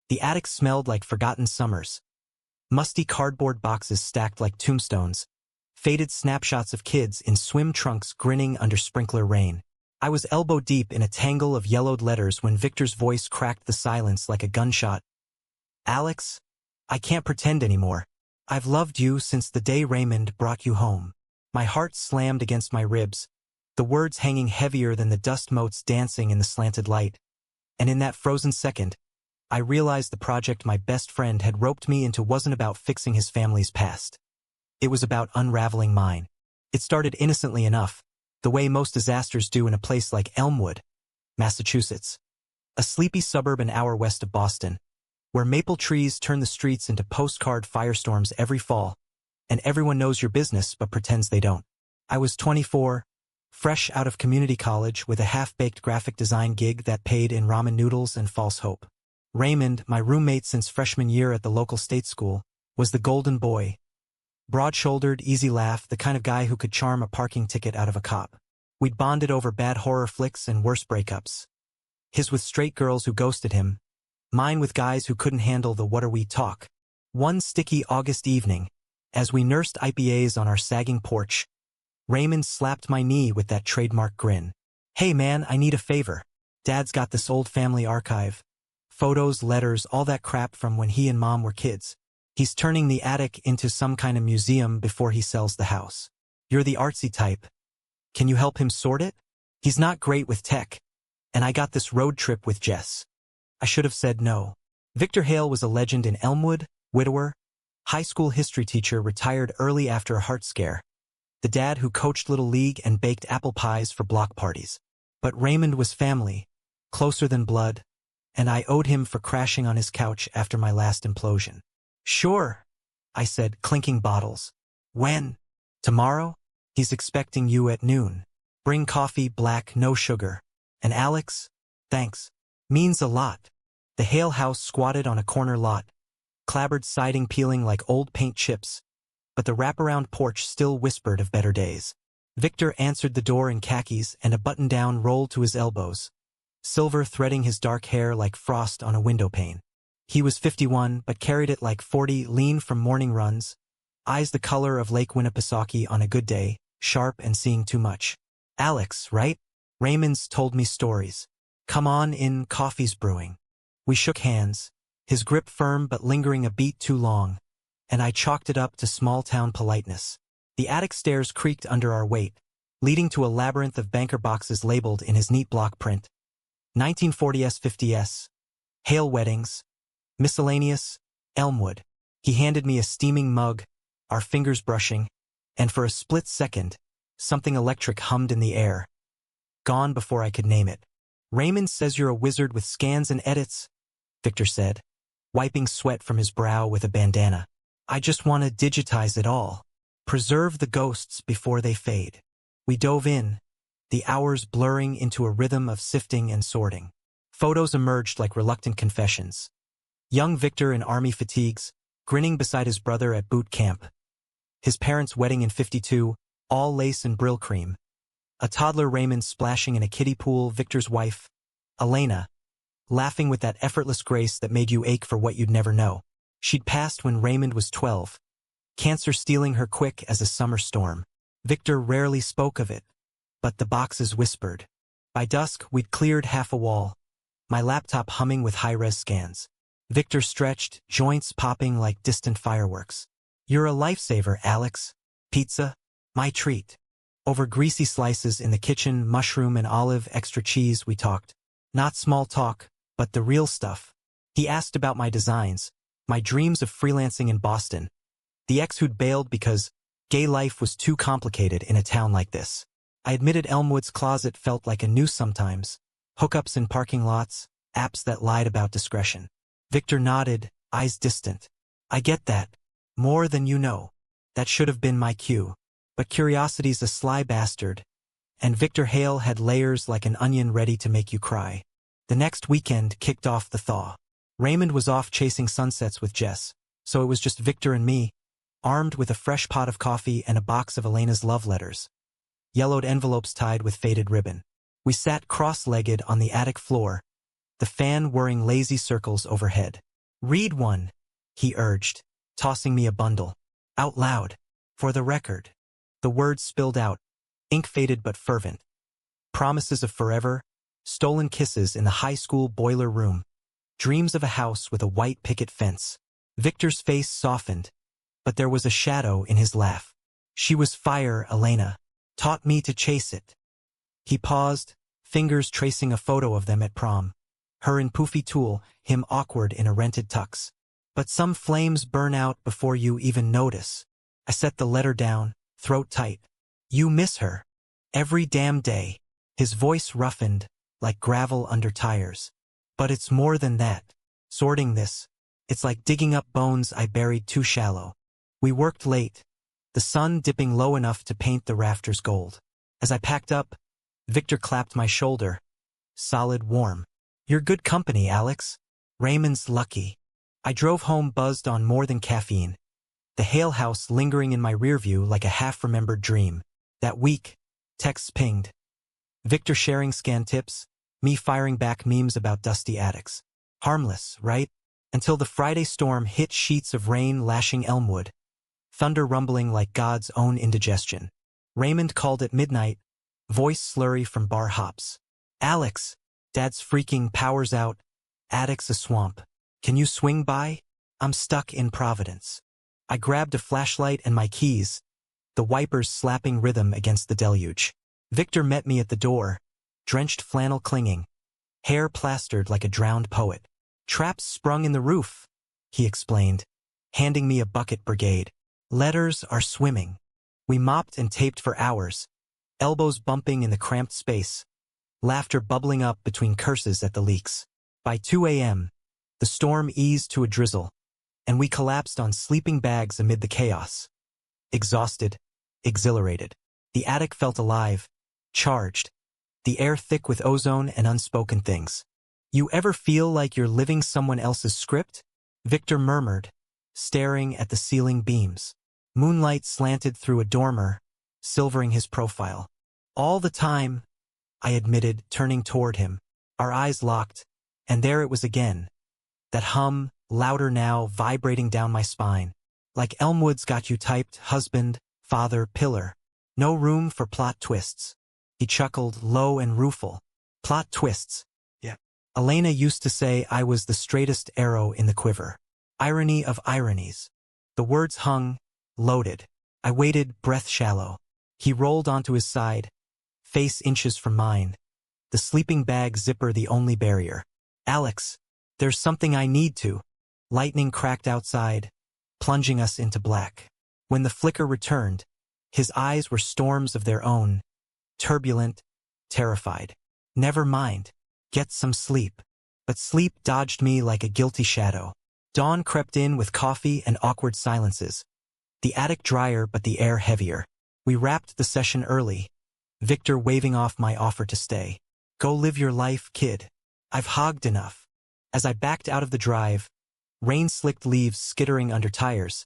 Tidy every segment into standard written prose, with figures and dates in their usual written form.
The attic smelled like forgotten summers. Musty cardboard boxes stacked like tombstones. Faded snapshots of kids in swim trunks grinning under sprinkler rain. I was elbow-deep in a tangle of yellowed letters when Victor's voice cracked the silence like a gunshot. "Alex, I can't pretend anymore. I've loved you since the day Raymond brought you home." My heart slammed against my ribs, the words hanging heavier than the dust motes dancing in the slanted light. And in that frozen second, I realized the project my best friend had roped me into wasn't about fixing his family's past. It was about unraveling mine. It started innocently enough, the way most disasters do in a place like Elmwood, Massachusetts, a sleepy suburb an hour west of Boston, where maple trees turn the streets into postcard firestorms every fall, and everyone knows your business but pretends they don't. I was 24, fresh out of community college with a half-baked graphic design gig that paid in ramen noodles and false hope. Raymond, my roommate since freshman year at the local state school, was the golden boy. Broad-shouldered, easy laugh, the kind of guy who could charm a parking ticket out of a cop. We'd bonded over bad horror flicks and worse breakups. His with straight girls who ghosted him, mine with guys who couldn't handle the what are we talk. One sticky August evening, as we nursed IPAs on our sagging porch, Raymond slapped my knee with that trademark grin. "Hey man, I need a favor. Dad's got this old family archive. Photos, letters, all that crap from when he and Mom were kids. He's turning the attic into some kind of museum before he sells the house. You're the artsy type. Can you help him sort it? He's not great with tech. And I got this road trip with Jess." I should have said no. Victor Hale was a legend in Elmwood, widower, high school history teacher retired early after a heart scare. The dad who coached Little League and baked apple pies for block parties. But Raymond was family, closer than blood, and I owed him for crashing on his couch after my last implosion. "Sure," I said, clinking bottles. "When? Tomorrow? He's expecting you at noon. Bring coffee, black, no sugar. And Alex, thanks. Means a lot." The Hale house squatted on a corner lot, clabbered siding peeling like old paint chips, but the wraparound porch still whispered of better days. Victor answered the door in khakis and a button-down rolled to his elbows, silver threading his dark hair like frost on a windowpane. He was 51, but carried it like 40, lean from morning runs, eyes the color of Lake Winnipesaukee on a good day, sharp and seeing too much. "Alex, right? Raymond's told me stories. Come on in, coffee's brewing." We shook hands, his grip firm but lingering a beat too long, and I chalked it up to small-town politeness. The attic stairs creaked under our weight, leading to a labyrinth of banker boxes labeled in his neat block print. 1940s, 50s, Hale weddings, miscellaneous, Elmwood. He handed me a steaming mug, our fingers brushing, and for a split second, something electric hummed in the air. Gone before I could name it. "Raymond says you're a wizard with scans and edits," Victor said, wiping sweat from his brow with a bandana. "I just want to digitize it all. Preserve the ghosts before they fade." We dove in, the hours blurring into a rhythm of sifting and sorting. Photos emerged like reluctant confessions. Young Victor in army fatigues, grinning beside his brother at boot camp. His parents' wedding in 52, all lace and Brill cream. A toddler Raymond splashing in a kiddie pool, Victor's wife, Elena, laughing with that effortless grace that made you ache for what you'd never know. She'd passed when Raymond was 12, cancer stealing her quick as a summer storm. Victor rarely spoke of it, but the boxes whispered. By dusk, we'd cleared half a wall, my laptop humming with high-res scans. Victor stretched, joints popping like distant fireworks. "You're a lifesaver, Alex. Pizza? My treat." Over greasy slices in the kitchen, mushroom and olive, extra cheese, we talked. Not small talk, but the real stuff. He asked about my designs, my dreams of freelancing in Boston, the ex who'd bailed because gay life was too complicated in a town like this. I admitted Elmwood's closet felt like a noose sometimes, hookups in parking lots, apps that lied about discretion. Victor nodded, eyes distant. "I get that. More than you know. That should have been my cue. But curiosity's a sly bastard, and Victor Hale had layers like an onion ready to make you cry." The next weekend kicked off the thaw. Raymond was off chasing sunsets with Jess, so it was just Victor and me, armed with a fresh pot of coffee and a box of Elena's love letters, yellowed envelopes tied with faded ribbon. We sat cross-legged on the attic floor, the fan whirring lazy circles overhead. Read one, he urged, tossing me a bundle. Out loud. For the record. The words spilled out, ink-faded but fervent. Promises of forever, stolen kisses in the high school boiler room, dreams of a house with a white picket fence. Victor's face softened, but there was a shadow in his laugh. She was fire, Elena. Taught me to chase it. He paused, fingers tracing a photo of them at prom. Her in poofy tulle, him awkward in a rented tux. But some flames burn out before you even notice. I set the letter down, throat tight. You miss her. Every damn day. His voice roughened, like gravel under tires. But it's more than that. Sorting this, it's like digging up bones I buried too shallow. We worked late, the sun dipping low enough to paint the rafters gold. As I packed up, Victor clapped my shoulder. Solid, warm. You're good company, Alex. Raymond's lucky. I drove home buzzed on more than caffeine. The Hale house lingering in my rearview like a half-remembered dream. That week, texts pinged. Victor sharing scan tips, me firing back memes about dusty attics. Harmless, right? Until the Friday storm hit, sheets of rain lashing Elmwood. Thunder rumbling like God's own indigestion. Raymond called at midnight, voice slurry from bar hops. Alex, Dad's freaking power's out. Attic's a swamp. Can you swing by? I'm stuck in Providence. I grabbed a flashlight and my keys, the wipers slapping rhythm against the deluge. Victor met me at the door, drenched flannel clinging, hair plastered like a drowned poet. Traps sprung in the roof, he explained, handing me a bucket brigade. Letters are swimming. We mopped and taped for hours, elbows bumping in the cramped space, laughter bubbling up between curses at the leaks. By 2 a.m., the storm eased to a drizzle, and we collapsed on sleeping bags amid the chaos. Exhausted, exhilarated. The attic felt alive, charged, the air thick with ozone and unspoken things. You ever feel like you're living someone else's script? Victor murmured, staring at the ceiling beams. Moonlight slanted through a dormer, silvering his profile. All the time, I admitted, turning toward him. Our eyes locked, and there it was again. That hum, louder now, vibrating down my spine. Like Elmwood's Got You typed, husband, father, pillar. No room for plot twists. He chuckled, low and rueful. Plot twists. Yeah. Elena used to say I was the straightest arrow in the quiver. Irony of ironies. The words hung, loaded. I waited, breath shallow. He rolled onto his side, face inches from mine. The sleeping bag zipper the only barrier. Alex, there's something I need to. Lightning cracked outside, plunging us into black. When the flicker returned, his eyes were storms of their own, turbulent, terrified. Never mind. Get some sleep. But sleep dodged me like a guilty shadow. Dawn crept in with coffee and awkward silences. The attic drier but the air heavier. We wrapped the session early, Victor waving off my offer to stay. Go live your life, kid. I've hogged enough. As I backed out of the drive, rain-slicked leaves skittering under tires,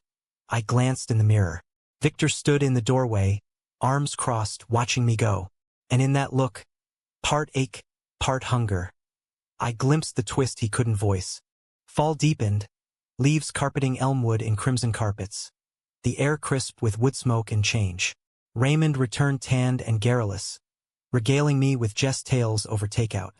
I glanced in the mirror. Victor stood in the doorway, arms crossed, watching me go. And in that look, part ache, part hunger, I glimpsed the twist he couldn't voice. Fall deepened, leaves carpeting Elmwood in crimson carpets. The air crisp with wood smoke and change. Raymond returned tanned and garrulous, regaling me with jest tales over takeout.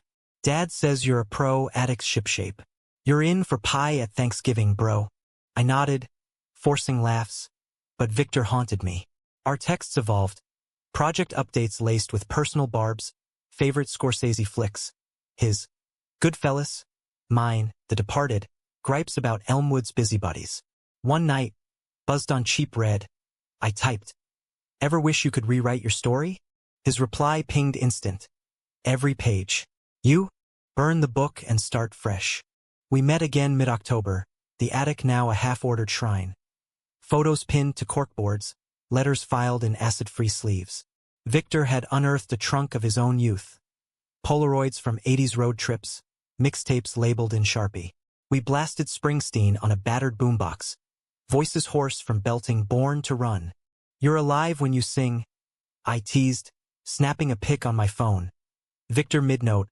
Dad says you're a pro attic shipshape. You're in for pie at Thanksgiving, bro. I nodded, forcing laughs, but Victor haunted me. Our texts evolved. Project updates laced with personal barbs, favorite Scorsese flicks. His, Goodfellas. Mine, The Departed, gripes about Elmwood's busybodies. One night, buzzed on cheap red, I typed, "Ever wish you could rewrite your story?" His reply pinged instant. Every page. You? Burn the book and start fresh. We met again mid-October, the attic now a half-ordered shrine. Photos pinned to corkboards, letters filed in acid-free sleeves. Victor had unearthed a trunk of his own youth. Polaroids from 80s road trips, mixtapes labeled in Sharpie. We blasted Springsteen on a battered boombox, voices hoarse from belting Born to Run. You're alive when you sing, I teased, snapping a pic on my phone. Victor mid-note,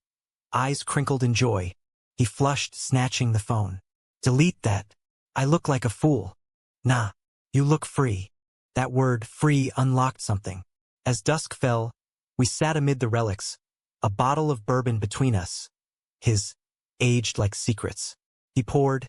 eyes crinkled in joy. He flushed, snatching the phone. Delete that. I look like a fool. Nah, you look free. That word free unlocked something. As dusk fell, we sat amid the relics, a bottle of bourbon between us. His, aged like secrets. He poured,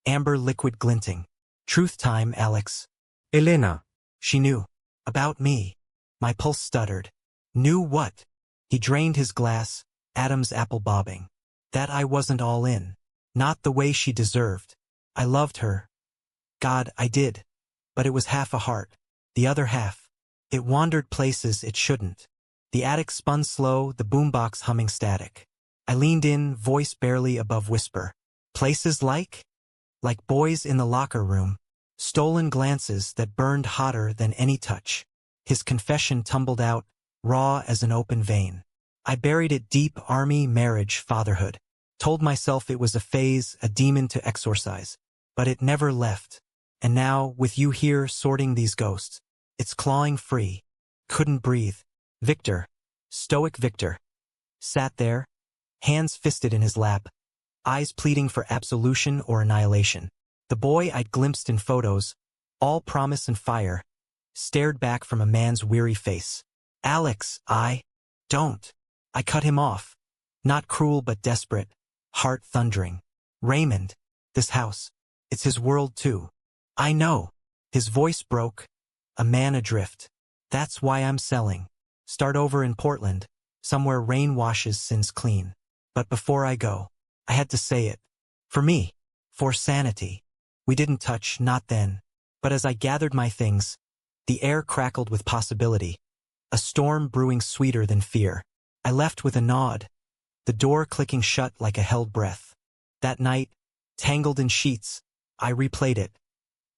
amber liquid glinting. Truth time, Alex. Elena. She knew. About me. My pulse stuttered. Knew what? He drained his glass, Adam's apple bobbing. That I wasn't all in. Not the way she deserved. I loved her. God, I did. But it was half a heart. The other half. It wandered places it shouldn't. The attic spun slow, the boombox humming static. I leaned in, voice barely above whisper. Places like? Like boys in the locker room. Stolen glances that burned hotter than any touch. His confession tumbled out, raw as an open vein. I buried it deep: army, marriage, fatherhood. Told myself it was a phase, a demon to exorcise. But it never left. And now, with you here sorting these ghosts, it's clawing free. Couldn't breathe. Victor, stoic Victor, sat there, hands fisted in his lap, eyes pleading for absolution or annihilation. The boy I'd glimpsed in photos, all promise and fire, stared back from a man's weary face. Alex, don't. I cut him off. Not cruel but desperate, heart thundering. Raymond, this house, it's his world too. I know. His voice broke, a man adrift. That's why I'm selling. Start over in Portland, somewhere rain washes sins clean. But before I go, I had to say it. For me. For sanity. We didn't touch, not then. But as I gathered my things, the air crackled with possibility. A storm brewing sweeter than fear. I left with a nod, the door clicking shut like a held breath. That night, tangled in sheets, I replayed it.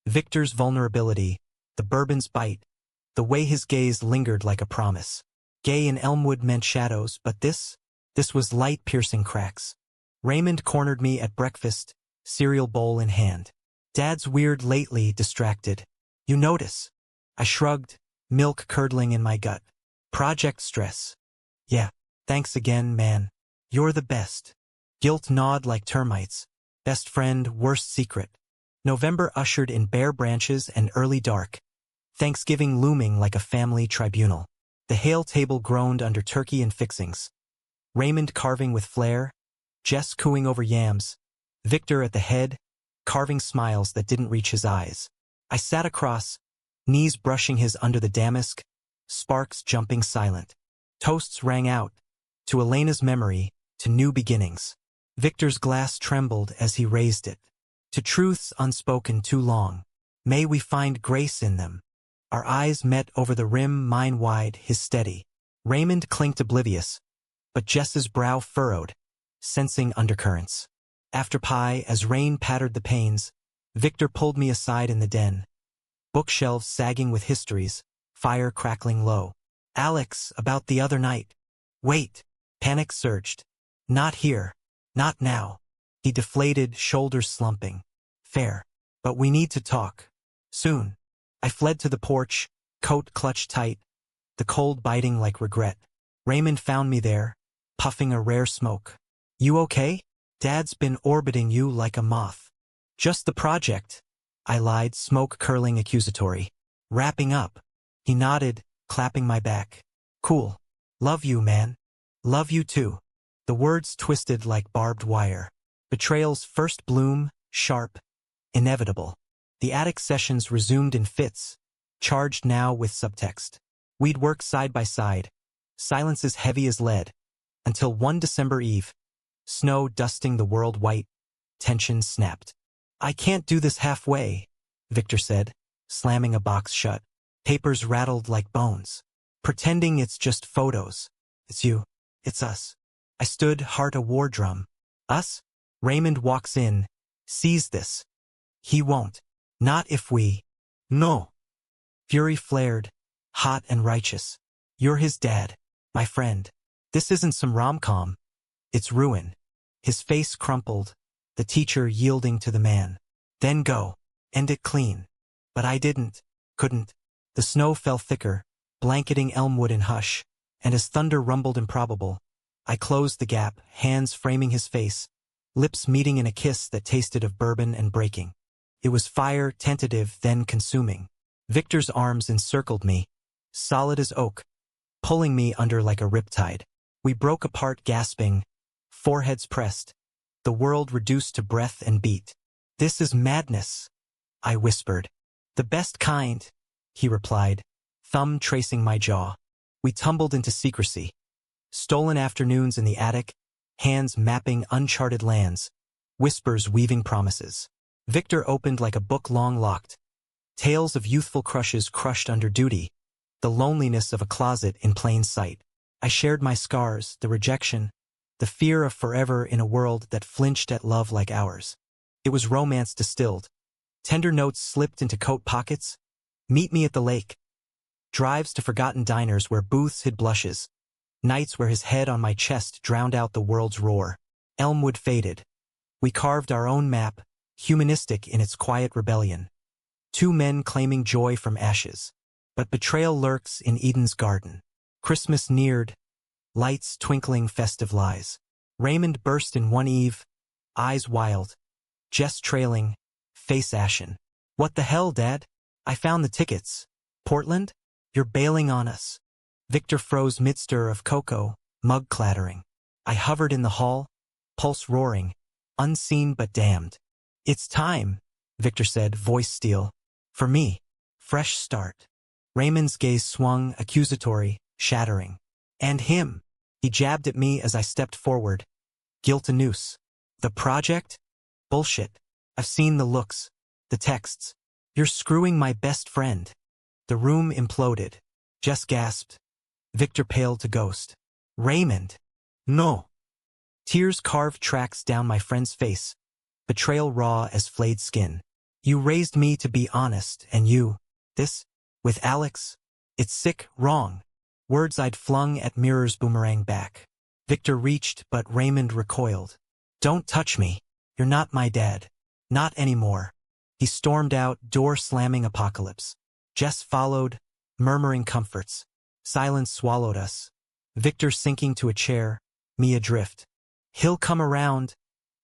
Victor's vulnerability, the bourbon's bite, the way his gaze lingered like a promise. Gay in Elmwood meant shadows, but this was light-piercing cracks. Raymond cornered me at breakfast, cereal bowl in hand. Dad's weird lately, distracted. You notice? I shrugged, milk curdling in my gut. Project stress. Yeah, thanks again, man. You're the best. Guilt gnawed like termites. Best friend, worst secret. November ushered in bare branches and early dark. Thanksgiving looming like a family tribunal. The hale table groaned under turkey and fixings. Raymond carving with flair, Jess cooing over yams, Victor at the head, carving smiles that didn't reach his eyes. I sat across, knees brushing his under the damask, sparks jumping silent. Toasts rang out, to Elena's memory, to new beginnings. Victor's glass trembled as he raised it. To truths unspoken too long. May we find grace in them. Our eyes met over the rim, mine wide, his steady. Raymond clinked oblivious, but Jess's brow furrowed, sensing undercurrents. After pie, as rain pattered the panes, Victor pulled me aside in the den. Bookshelves sagging with histories, fire crackling low. Alex, about the other night. Wait. Panic surged. Not here. Not now. He deflated, shoulders slumping. Fair. But we need to talk. Soon. I fled to the porch, coat clutched tight, the cold biting like regret. Raymond found me there, puffing a rare smoke. You okay? Dad's been orbiting you like a moth. Just the project. I lied, smoke curling accusatory. Wrapping up. He nodded, clapping my back. Cool. Love you, man. Love you too. The words twisted like barbed wire. Betrayal's first bloom, sharp, inevitable. The attic sessions resumed in fits, charged now with subtext. We'd work side by side, silences heavy as lead, until one December eve, snow dusting the world white, tension snapped. I can't do this halfway, Victor said, slamming a box shut. Papers rattled like bones. Pretending it's just photos. It's you. It's us. I stood, heart a war drum. Us? Raymond walks in, sees this. He won't. Not if we. No. Fury flared, hot and righteous. You're his dad, my friend. This isn't some rom-com. It's ruin. His face crumpled, the teacher yielding to the man. Then go. End it clean. But I didn't. Couldn't. The snow fell thicker, blanketing Elmwood in hush, and as thunder rumbled improbable, I closed the gap, hands framing his face, lips meeting in a kiss that tasted of bourbon and breaking. It was fire, tentative, then consuming. Victor's arms encircled me, solid as oak, pulling me under like a riptide. We broke apart gasping, foreheads pressed, the world reduced to breath and beat. "This is madness," I whispered. "The best kind," he replied, thumb tracing my jaw. We tumbled into secrecy. Stolen afternoons in the attic, hands mapping uncharted lands, whispers weaving promises. Victor opened like a book long locked. Tales of youthful crushes crushed under duty, the loneliness of a closet in plain sight. I shared my scars, the rejection, the fear of forever in a world that flinched at love like ours. It was romance distilled. Tender notes slipped into coat pockets. Meet me at the lake. Drives to forgotten diners where booths hid blushes. Nights where his head on my chest drowned out the world's roar. Elmwood faded. We carved our own map, humanistic in its quiet rebellion. Two men claiming joy from ashes. But betrayal lurks in Eden's garden. Christmas neared, lights twinkling festive lies. Raymond burst in one eve, eyes wild, Jess trailing, face ashen. "What the hell, Dad? I found the tickets. Portland? You're bailing on us." Victor froze mid-stir of cocoa, mug clattering. I hovered in the hall, pulse roaring, unseen but damned. "It's time," Victor said, voice steel. "For me. Fresh start." Raymond's gaze swung, accusatory, shattering. "And him." He jabbed at me as I stepped forward. "Guilt a noose. The project? Bullshit. I've seen the looks, the texts. You're screwing my best friend." The room imploded. Jess gasped. Victor paled to ghost. "Raymond." "No." Tears carved tracks down my friend's face, betrayal raw as flayed skin. "You raised me to be honest, and this, with Alex, it's sick, wrong." Words I'd flung at mirrors boomerang back. Victor reached, but Raymond recoiled. "Don't touch me. You're not my dad. Not anymore." He stormed out, door slamming apocalypse. Jess followed, murmuring comforts. Silence swallowed us. Victor sinking to a chair, me adrift. "He'll come around,"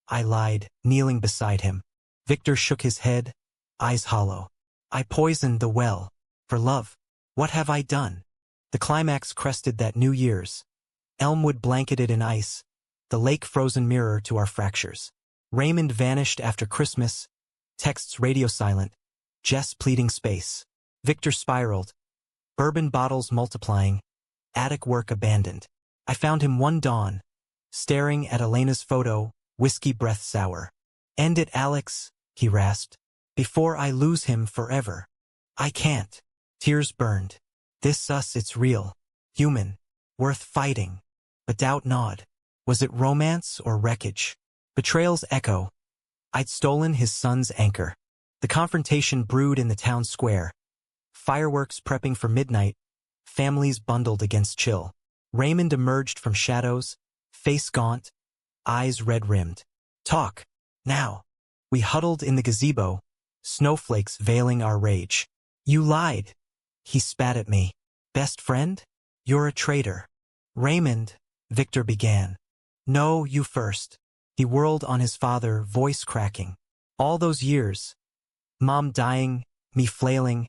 I lied, kneeling beside him. Victor shook his head, eyes hollow. "I poisoned the well. For love. What have I done?" The climax crested that New Year's. Elmwood blanketed in ice, the lake frozen mirror to our fractures. Raymond vanished after Christmas, texts radio silent, Jess pleading space. Victor spiraled, bourbon bottles multiplying, attic work abandoned. I found him one dawn, staring at Elena's photo, whiskey breath sour. "End it, Alex," he rasped, "before I lose him forever." "I can't." Tears burned. "This us, it's real. Human. Worth fighting." But doubt gnawed. Was it romance or wreckage? Betrayal's echo. I'd stolen his son's anchor. The confrontation brewed in the town square. Fireworks prepping for midnight. Families bundled against chill. Raymond emerged from shadows, face gaunt, eyes red-rimmed. "Talk. Now." We huddled in the gazebo, snowflakes veiling our rage. "You lied." He spat at me. "Best friend? You're a traitor." "Raymond," Victor began. "No, you first." He whirled on his father, voice cracking. "All those years. Mom dying, me flailing.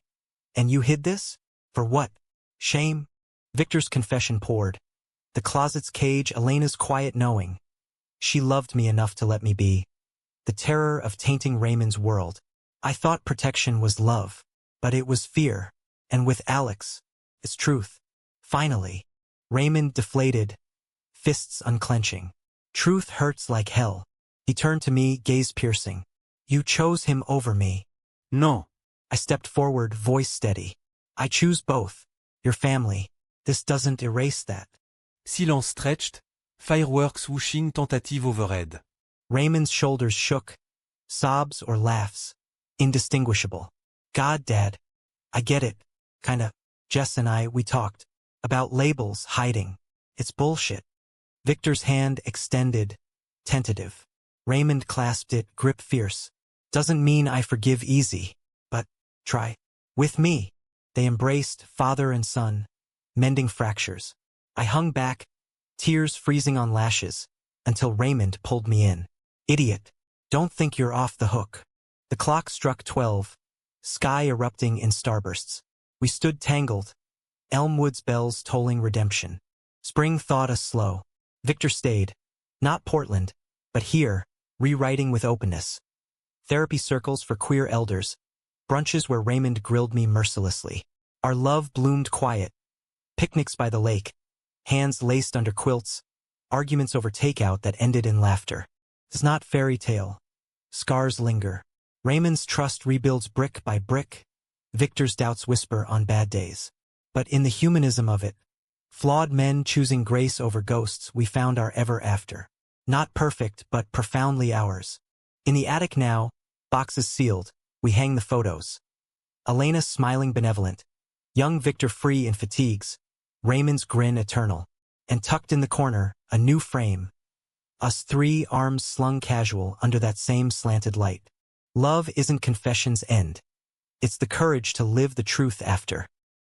And you hid this? For what? Shame?" Victor's confession poured. The closet's cage, Elena's quiet knowing. She loved me enough to let me be. The terror of tainting Raymond's world. I thought protection was love, but it was fear. And with Alex, it's truth. Finally. Raymond deflated, fists unclenching. "Truth hurts like hell." He turned to me, gaze piercing. "You chose him over me." "No." I stepped forward, voice steady. "I choose both. Your family. This doesn't erase that." Silence stretched, fireworks whooshing, tentative overhead. Raymond's shoulders shook, sobs or laughs, indistinguishable. "God, Dad. I get it. Kinda. Jess and we talked. About labels, hiding. It's bullshit." Victor's hand extended, tentative. Raymond clasped it, grip fierce. "Doesn't mean I forgive easy, but try. With me." They embraced, father and son, mending fractures. I hung back, tears freezing on lashes, until Raymond pulled me in. Idiot. Don't think you're off the hook. The clock struck 12, sky erupting in starbursts. We stood tangled, Elmwood's bells tolling redemption. Spring thawed us slow. Victor stayed. Not Portland, but here, rewriting with openness. Therapy circles for queer elders. Brunches where Raymond grilled me mercilessly. Our love bloomed quiet. Picnics by the lake. Hands laced under quilts. Arguments over takeout that ended in laughter. It's not fairy tale. Scars linger. Raymond's trust rebuilds brick by brick. Victor's doubts whisper on bad days. But in the humanism of it, flawed men choosing grace over ghosts, we found our ever after. Not perfect, but profoundly ours. In the attic now, boxes sealed, we hang the photos. Elena smiling benevolent. Young Victor free in fatigues. Raymond's grin eternal. And tucked in the corner, a new frame. Us three, arms slung casual under that same slanted light. Love isn't confession's end. It's the courage to live the truth after.